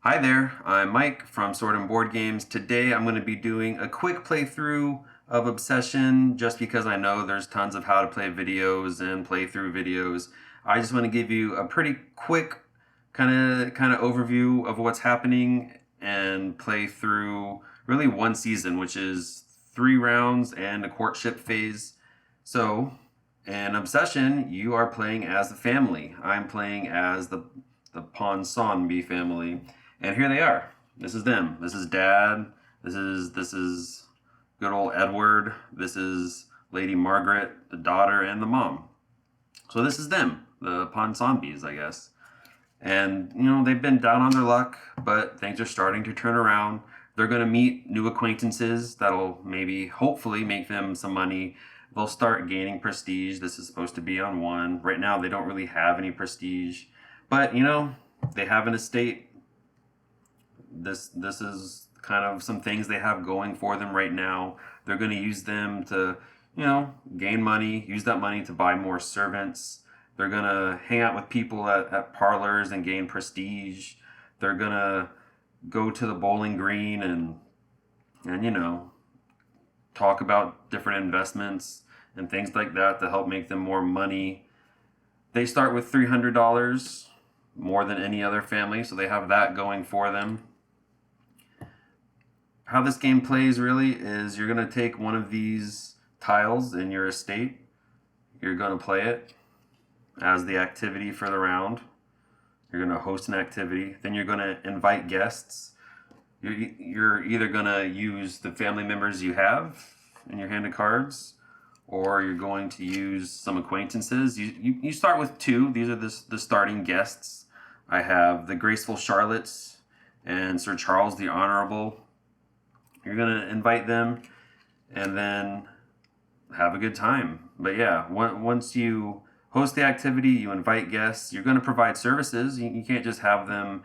Hi there, I'm Mike from Sword and Board Games. Today I'm going to be doing a quick playthrough of Obsession just because I know there's tons of how to play videos and playthrough videos. I just want to give you a pretty quick kind of overview of what's happening and play through really one season, which is 3 rounds and a courtship phase. So, in Obsession, you are playing as the family. I'm playing as the Ponsonby family. And here they are. This is them. This is Dad. This is good old Edward. This is Lady Margaret, the daughter, and the mom. So this is them, the Ponsonbys, I guess. And they've been down on their luck, but things are starting to turn around. They're going to meet new acquaintances that'll maybe, hopefully, make them some money. They'll start gaining prestige. This is supposed to be on 1. Right now, they don't really have any prestige, but they have an estate. This is kind of some things they have going for them right now. They're going to use them to, gain money, use that money to buy more servants. They're going to hang out with people at parlors and gain prestige. They're going to go to the bowling green and talk about different investments and things like that to help make them more money. They start with $300, more than any other family, so they have that going for them. How this game plays really is you're going to take one of these tiles in your estate. You're going to play it as the activity for the round. You're going to host an activity. Then you're going to invite guests. You're either going to use the family members you have in your hand of cards, or you're going to use some acquaintances. You start with 2. These are the starting guests. I have the Graceful Charlottes and Sir Charles the Honorable. You're going to invite them and then have a good time. But yeah, once you host the activity, you invite guests, you're going to provide services. You can't just have them,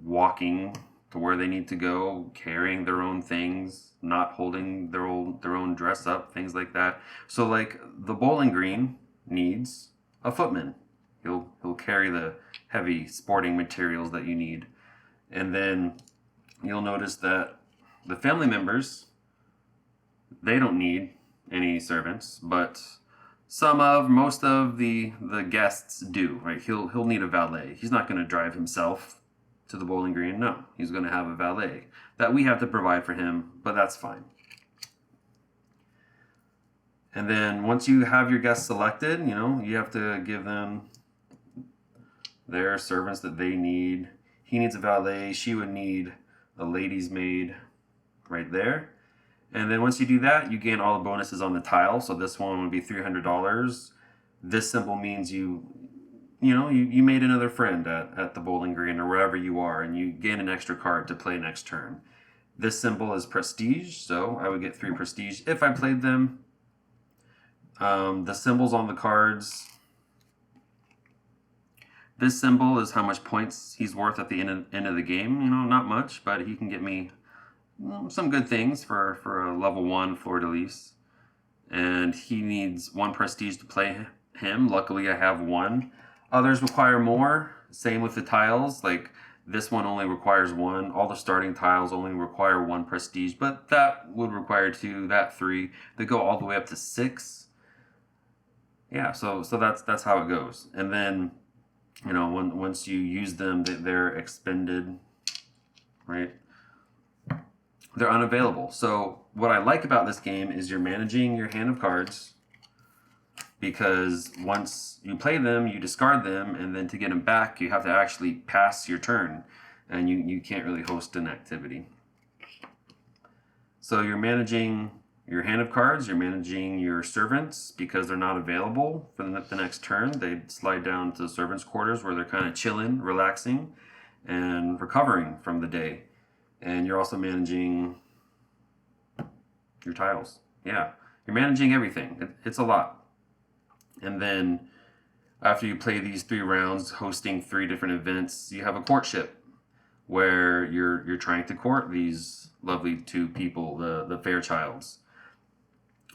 walking to where they need to go, carrying their own things, not holding their own dress up, things like that. So like the bowling green needs a footman. He'll carry the heavy sporting materials that you need. And then you'll notice that the family members, they don't need any servants, but most of the guests do, right? He'll need a valet. He's not going to drive himself to the bowling green. No, he's going to have a valet that we have to provide for him, but that's fine. And then once you have your guests selected, you have to give them their servants that they need. He needs a valet. She would need a lady's maid right there. And then once you do that, you gain all the bonuses on the tile. So this one would be $300. This symbol means you made another friend at the bowling green or wherever you are, and you gain an extra card to play next turn. This symbol is prestige, so I would get 3 prestige if I played them. The symbols on the cards. This symbol is how much points he's worth at the end of the game. Not much, but he can get me some good things for a level 1 fleur-de-lis. And he needs 1 prestige to play him. Luckily, I have 1. Others require more. Same with the tiles. Like this one only requires 1. All the starting tiles only require 1 prestige, but that would require 2, that 3. They go all the way up to 6. Yeah, so that's how it goes. And then, once you use them, they're expended, right? They're unavailable. So what I like about this game is you're managing your hand of cards, because once you play them, you discard them, and then to get them back, you have to actually pass your turn, and you can't really host an activity. So you're managing your hand of cards, you're managing your servants because they're not available for the next turn. They slide down to the servants' quarters where they're kind of chilling, relaxing, and recovering from the day. And you're also managing your tiles. Yeah, you're managing everything. It's a lot. And then after you play these 3 rounds, hosting 3 different events, you have a courtship where you're trying to court these lovely 2 people, the Fairchilds.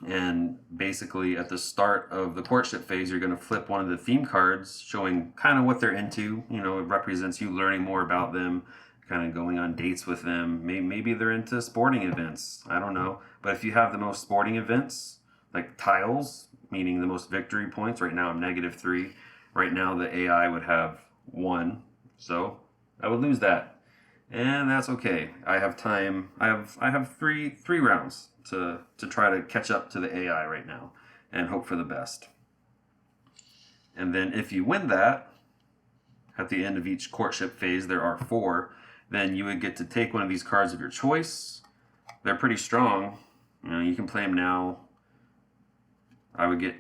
And basically, at the start of the courtship phase, you're going to flip one of the theme cards showing kind of what they're into. You know, it represents you learning more about them, kind of going on dates with them. Maybe they're into sporting events. I don't know. But if you have the most sporting events, like tiles, meaning the most victory points, right now I'm -3. Right now, the AI would have 1. So I would lose that. And that's okay. I have time. I have three rounds to try to catch up to the AI right now and hope for the best. And then if you win that, at the end of each courtship phase, there are 4, then you would get to take one of these cards of your choice. They're pretty strong. You know, you can play them now. I would get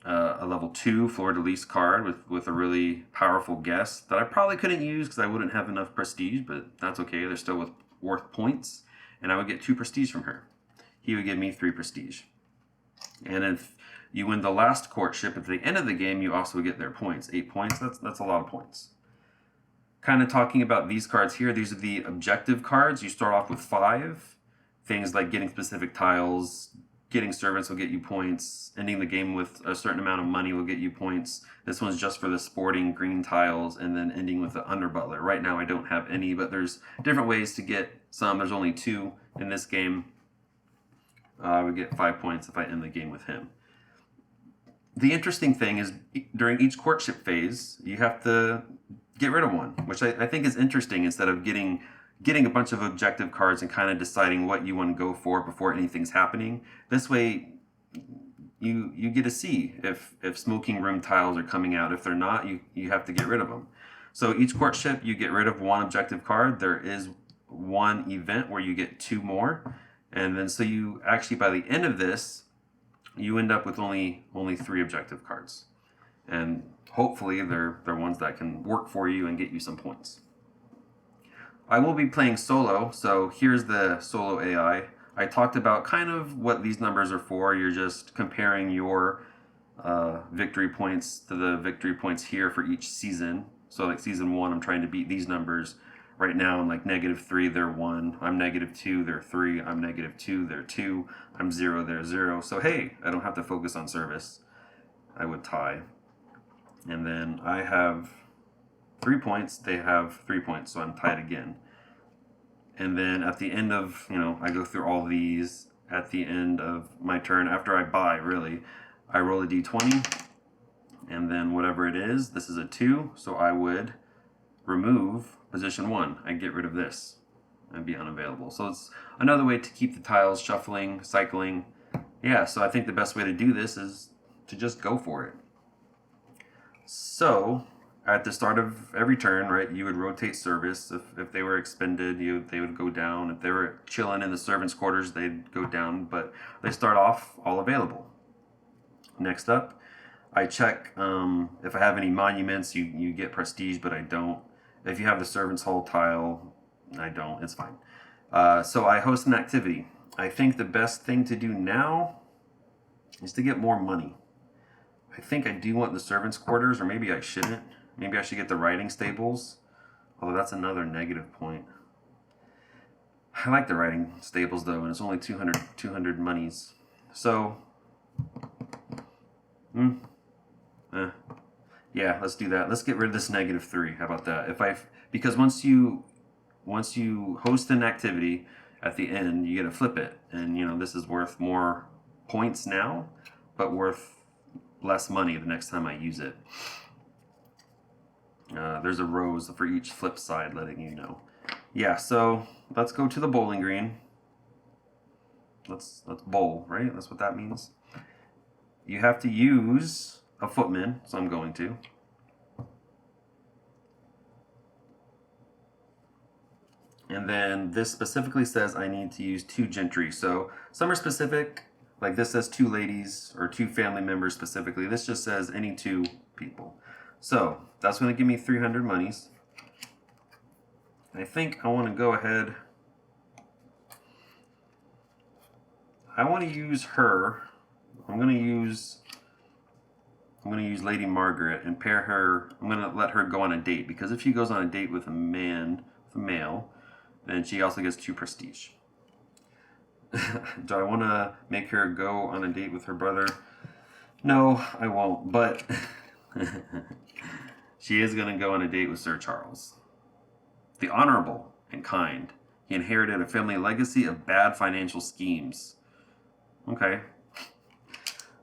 a level 2 fleur-de-lis card with a really powerful guest that I probably couldn't use because I wouldn't have enough prestige, but that's okay. They're still worth points. And I would get 2 prestige from her. He would give me 3 prestige. And if you win the last courtship at the end of the game, you also get their points. 8 points, that's a lot of points. Kind of talking about these cards here, these are the objective cards. You start off with 5. Things like getting specific tiles, getting servants will get you points, ending the game with a certain amount of money will get you points. This one's just for the sporting green tiles, and then ending with the under butler. Right now I don't have any, but there's different ways to get some. There's only 2 in this game. I would get 5 points if I end the game with him. The interesting thing is during each courtship phase, you have to get rid of one, which I think is interesting instead of getting a bunch of objective cards and kind of deciding what you want to go for before anything's happening. This way, you get to see if smoking room tiles are coming out. If they're not, you have to get rid of them. So each courtship, you get rid of 1 objective card. There is 1 event where you get 2 more. And then so you actually, by the end of this, you end up with only 3 objective cards. And hopefully they're ones that can work for you and get you some points. I will be playing solo, so here's the solo AI. I talked about kind of what these numbers are for. You're just comparing your victory points to the victory points here for each season. So like season 1, I'm trying to beat these numbers. Right now I'm like -3, they're 1. I'm -2, they're 3. I'm -2, they're 2. I'm 0, they're 0. So hey, I don't have to focus on service. I would tie. And then I have 3 points, they have 3 points, so I'm tied again. And then at the end of, I go through all these. At the end of my turn, after I buy, really, I roll a d20, and then whatever it is, this is a 2, so I would remove position 1. I get rid of this and be unavailable. So it's another way to keep the tiles shuffling, cycling. Yeah, so I think the best way to do this is to just go for it. So at the start of every turn, right, you would rotate service. If they were expended, they would go down. If they were chilling in the servants' quarters, they'd go down. But they start off all available. Next up, I check if I have any monuments. You get prestige, but I don't. If you have the servants' hall tile, I don't. It's fine. So I host an activity. I think the best thing to do now is to get more money. I think I do want the servants' quarters, or maybe I shouldn't. Maybe I should get the riding stables. Although that's another negative point. I like the riding stables though, and it's only 200 monies. So, yeah, let's do that. Let's get rid of this -3. How about that? Because once you host an activity, at the end you get to flip it, and this is worth more points now, but worth less money the next time I use it. There's a rose for each flip side letting you know. Yeah, so let's go to the bowling green. Let's bowl, right? That's what that means. You have to use a footman, so I'm going to. And then this specifically says I need to use 2 gentry. So some are specific, like this says 2 ladies or 2 family members specifically. This just says any 2 people. So that's going to give me 300 monies. I think I want to go ahead. I want to use her. I'm going to use Lady Margaret and pair her. I'm going to let her go on a date, because if she goes on a date with a male, then she also gets 2 prestige. Do I want to make her go on a date with her brother? No, I won't, but she is going to go on a date with Sir Charles. The honorable and kind. He inherited a family legacy of bad financial schemes. Okay,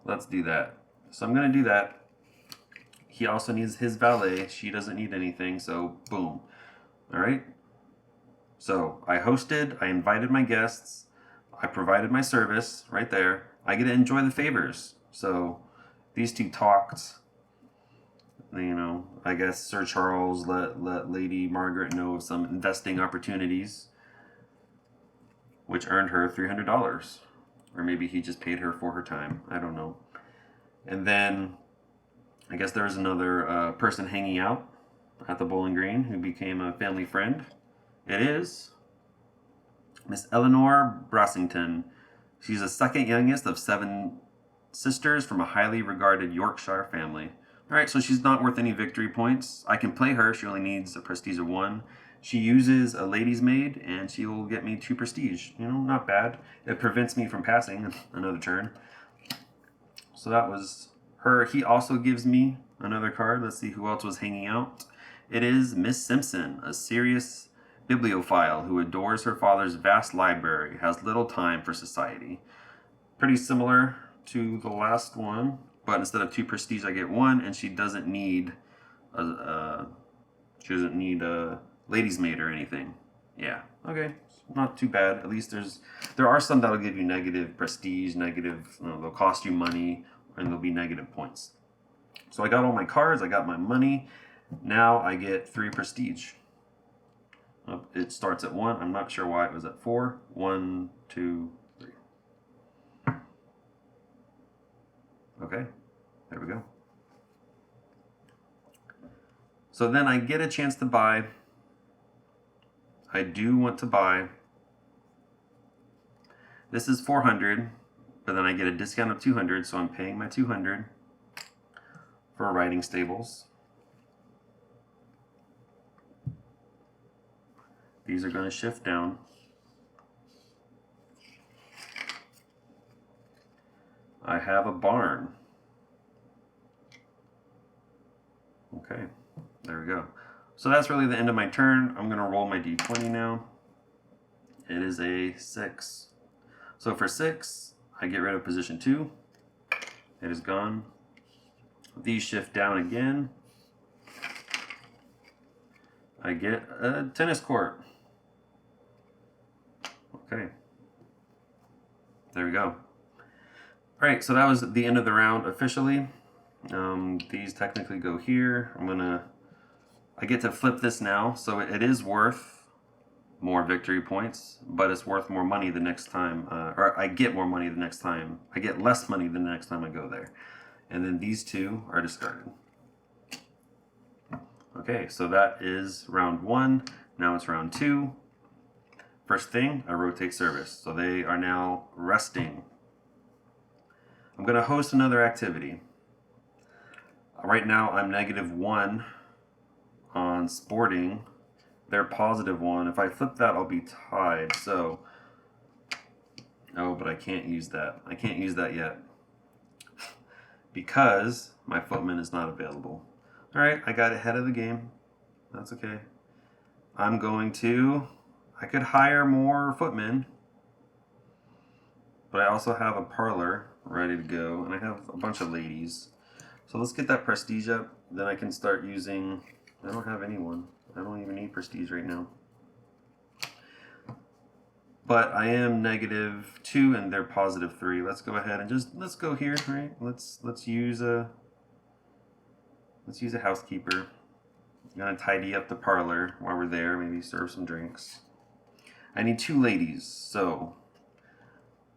let's do that. So I'm going to do that. He also needs his valet. She doesn't need anything, so boom. All right. So I hosted, I invited my guests, I provided my service right there. I get to enjoy the favors. So these two talked. You know, I guess Sir Charles let Lady Margaret know of some investing opportunities, which earned her $300. Or maybe he just paid her for her time. I don't know. And then I guess there was another person hanging out at the Bowling Green who became a family friend. It is Miss Eleanor Brassington. She's the second youngest of 7 sisters from a highly regarded Yorkshire family. All right, so she's not worth any victory points. I can play her. She only needs a prestige of 1. She uses a lady's maid, and she will get me 2 prestige. You know, not bad. It prevents me from passing another turn. So that was her. He also gives me another card. Let's see who else was hanging out. It is Miss Simpson, a serious bibliophile who adores her father's vast library, has little time for society. Pretty similar to the last one, but instead of 2 prestige, I get 1, and she doesn't need a lady's maid or anything. Yeah, okay, not too bad. At least there are some that'll give you negative prestige, negative. They'll cost you money, and they'll be negative points. So I got all my cards, I got my money. Now I get 3 prestige. It starts at 1. I'm not sure why it was at 4. 1, 2, 3. Okay, there we go. So then I get a chance to buy. I do want to buy. This is 400, but then I get a discount of 200, so I'm paying my 200 for riding stables. These are going to shift down. I have a barn. Okay, there we go. So that's really the end of my turn. I'm going to roll my d20 now. It is a 6. So for 6, I get rid of position 2. It is gone. These shift down again. I get a tennis court. Okay. There we go. Alright, so that was the end of the round officially. These technically go here. I get to flip this now, so it is worth more victory points, but it's worth more money the next time, or I get more money the next time. I get less money the next time I go there. And then these 2 are discarded. Okay, so that is round 1. Now it's round 2. First thing, I rotate service. So they are now resting. I'm going to host another activity. Right now I'm -1 on sporting. They're +1. If I flip that, I'll be tied. So, oh, but I can't use that. I can't use that yet because my footman is not available. All right, I got ahead of the game. That's okay. I'm going to, I could hire more footmen, but I also have a parlor ready to go, and I have a bunch of ladies. So let's get that prestige up. Then I can start using, I don't have anyone. I don't even need prestige right now. But I am -2 and they're +3. Let's go ahead and let's go here, right? Let's use a housekeeper. I'm gonna tidy up the parlor while we're there, maybe serve some drinks. I need 2 ladies, so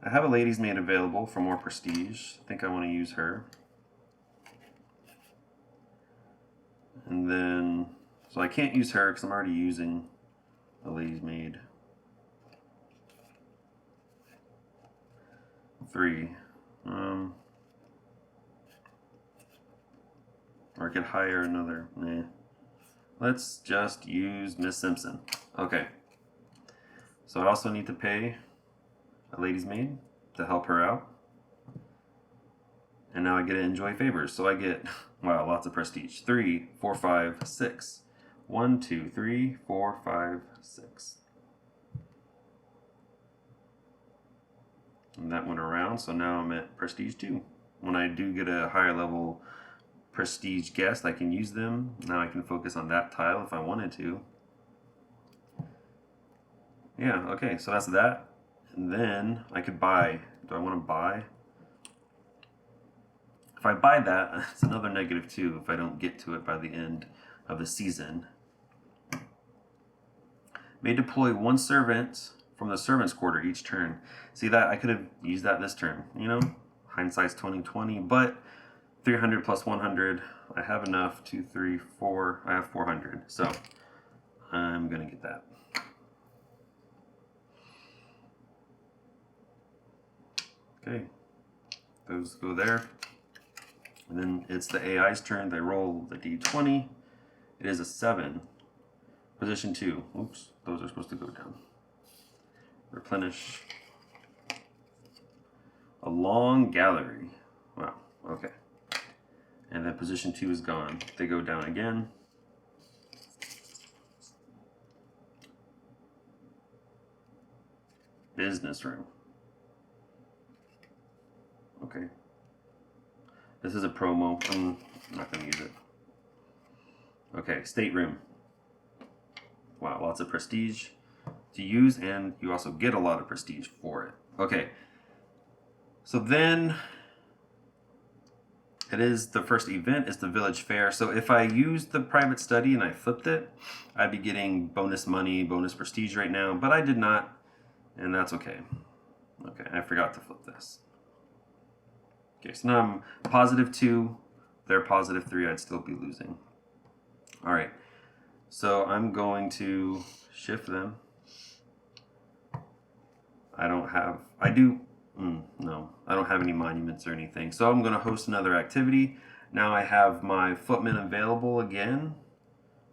I have a lady's maid available for more prestige. I think I want to use her. And then, so I can't use her because I'm already using a lady's maid. 3. Or I could hire another. Nah. Let's just use Miss Simpson. Okay. So I also need to pay a lady's maid to help her out. And now I get to enjoy favors. So I get, wow, lots of prestige. 3, 4, 5, 6. 1, 2, 3, 4, 5, 6. And that went around, so now I'm at prestige 2. When I do get a higher level prestige guest, I can use them. Now I can focus on that tile if I wanted to. Yeah, okay, so that's that. And then I could buy. Do I want to buy? If I buy that, it's another -2 if I don't get to it by the end of the season. May deploy 1 servant from the servant's quarter each turn. See that? I could have used that this turn, you know? Hindsight's 20/20, but 300 plus 100, I have enough. 2, 3, 4, I have 400. So I'm gonna get that. Okay, those go there. And then it's the AI's turn. They roll the D20. It is a 7. Position 2. Oops, those are supposed to go down. Replenish. A long gallery. Wow, okay. And then position 2 is gone. They go down again. Business room. Okay. This is a promo. I'm not going to use it. Okay, stateroom. Wow, lots of prestige to use, and you also get a lot of prestige for it. Okay. So then it is the first event, it's the village fair. So if I used the private study and I flipped it, I'd be getting bonus money, bonus prestige right now, but I did not, and that's okay. Okay, I forgot to flip this. Okay, so now I'm +2, they're +3, I'd still be losing. All right, so I'm going to shift them. No, I don't have any monuments or anything. So I'm going to host another activity. Now I have my footmen available again.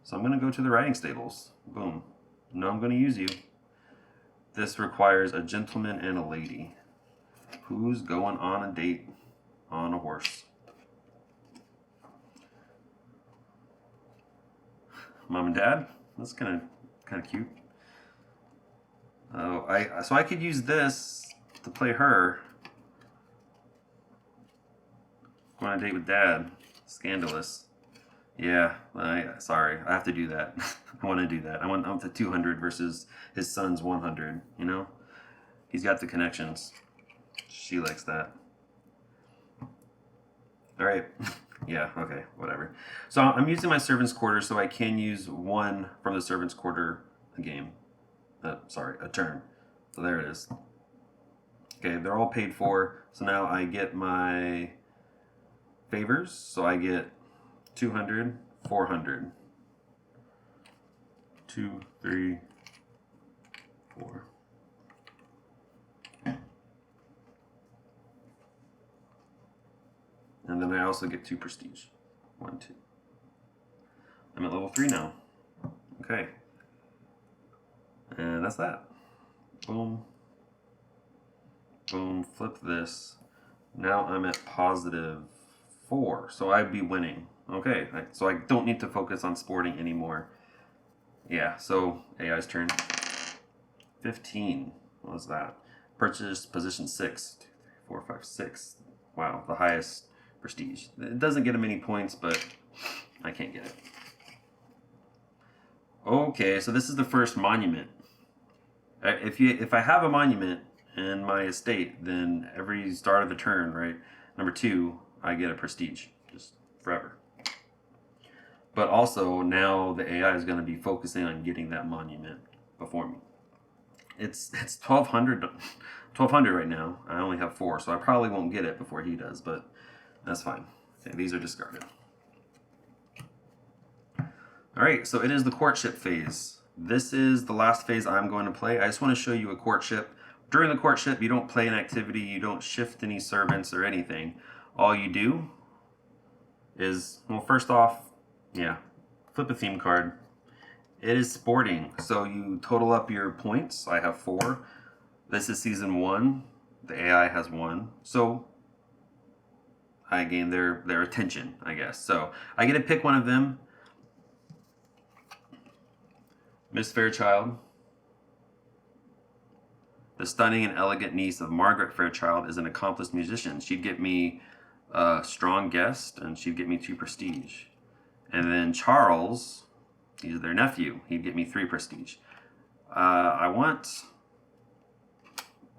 So I'm going to go to the riding stables. Boom. Now I'm going to use you. This requires a gentleman and a lady. Who's going on a date on a horse? Mom and Dad? That's kind of cute. Oh, so I could use this to play her. Going on a date with Dad. Scandalous. Yeah, sorry, I have to do that. I want to do that. I want up to 200 versus his son's 100, you know? He's got the connections. She likes that. All right. Yeah, okay, whatever. So I'm using my servant's quarter, so I can use 1 from the servant's quarter a game. A turn. So there it is. Okay, they're all paid for. So now I get my favors. So I get 200, 400. 2, 3, 4. And then I also get 2 prestige. 1, 2. I'm at level 3 now. Okay. And that's that. Boom. Boom. Flip this. Now I'm at +4. So I'd be winning. Okay. So I don't need to focus on sporting anymore. Yeah. So AI's turn. 15. What was that? Purchase position 6. 2, 3, 4, 5, 6. Wow. The highest prestige. It doesn't get him any points, but I can't get it. Okay. So this is the first monument. If I have a monument in my estate, then every start of the turn, right, number 2, I get a prestige, just forever. But also now the AI is going to be focusing on getting that monument before me. It's 1200 right now. I only have 4, so I probably won't get it before he does, but that's fine. Okay, these are discarded. All right, so it is the courtship phase. This is the last phase I'm going to play. I just want to show you a courtship. During the courtship, you don't play an activity, you don't shift any servants or anything. All you do is, well, first off, yeah, flip a theme card. It is sporting, so you total up your points. I have 4. This is season 1. The AI has won. So I gain their attention, I guess. So I get to pick one of them. Miss Fairchild, the stunning and elegant niece of Margaret Fairchild, is an accomplished musician. She'd get me a strong guest, and she'd get me 2 prestige. And then Charles, he's their nephew. He'd get me 3 prestige. I want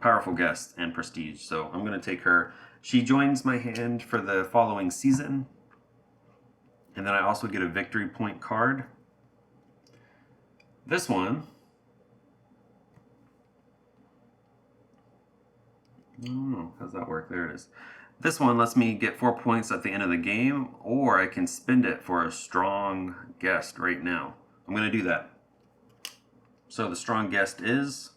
powerful guest and prestige, so I'm going to take her. She joins my hand for the following season. And then I also get a victory point card. This one, I don't know, how's that work? There it is. This one lets me get 4 points at the end of the game, or I can spend it for a strong guest right now. I'm going to do that. So the strong guest is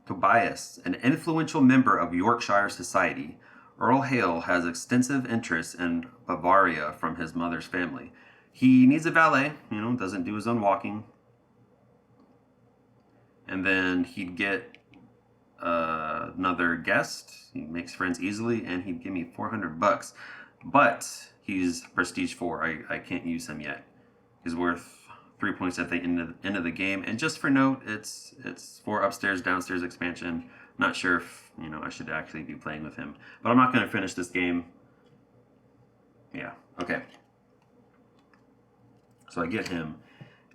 Tobias, an influential member of Yorkshire society. Earl Hale has extensive interests in Bavaria from his mother's family. He needs a valet, doesn't do his own walking. And then he'd get another guest. He makes friends easily, and he'd give me 400 bucks. But he's prestige 4. I can't use him yet. He's worth 3 points at the end of the game. And just for note, it's for upstairs, downstairs expansion. Not sure if I should actually be playing with him, but I'm not going to finish this game. Yeah. Okay. So I get him,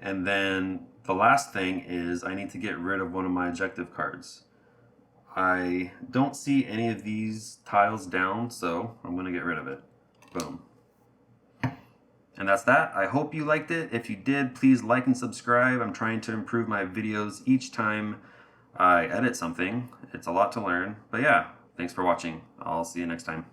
and then the last thing is I need to get rid of one of my objective cards. I don't see any of these tiles down, so I'm going to get rid of it. Boom. And that's that. I hope you liked it. If you did, please like and subscribe. I'm trying to improve my videos each time I edit something. It's a lot to learn. But yeah, thanks for watching. I'll see you next time.